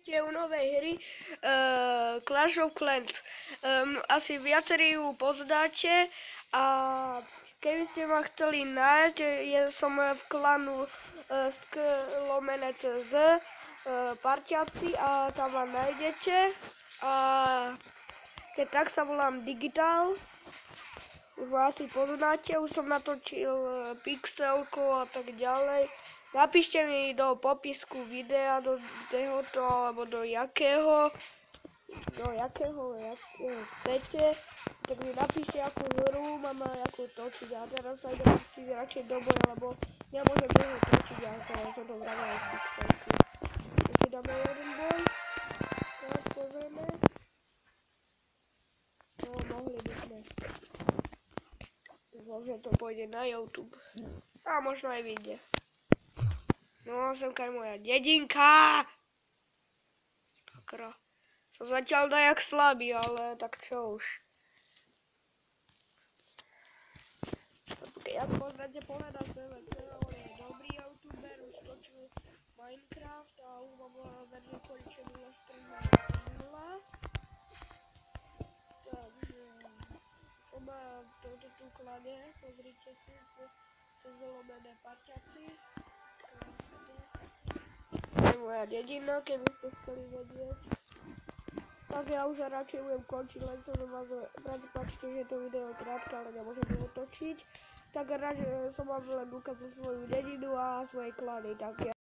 Vítajte u novej hry Clash of Clans. Asi viacerí ju poznáte a keby ste ma chceli nájsť, som v klanu sk_CZ parťáci a tam ma nájdete. A keď tak sa volám Digital, už ma asi poznáte, už som natočil pixelku a tak ďalej. Napíšte mi do popisku videa, do tohoto, alebo do jakého chcete, tak mi napíšte, akú hru mám akú točiť. A teraz sa idem si radšej do boja, lebo nemôžem dlho točiť, a som to vravil aj z pixelky. Ešte dáme jeden boj, teraz pozrieme. No, mohli by sme. Možno to pôjde na YouTube. A možno aj vyjde. No, semka je moja dedinka. Sakra. Som zatiaľ dajak slabý, ale tak čo už. Jak poznáte pohľada CVC, on je dobrý youtuber, už točil Minecraft a už mám verziu konečne 0.14.0. Takže som v tomto tu klane, pozrite si, CZ parťaci. To je moja dedina, keby ste chceli vedieť. Tak ja už radšej budem končiť, len som vás prepáčte, že to video je krátke, ale nemôžem ho točiť. Tak rád som vám len ukázal svoju dedinu a svoje klany, tak ja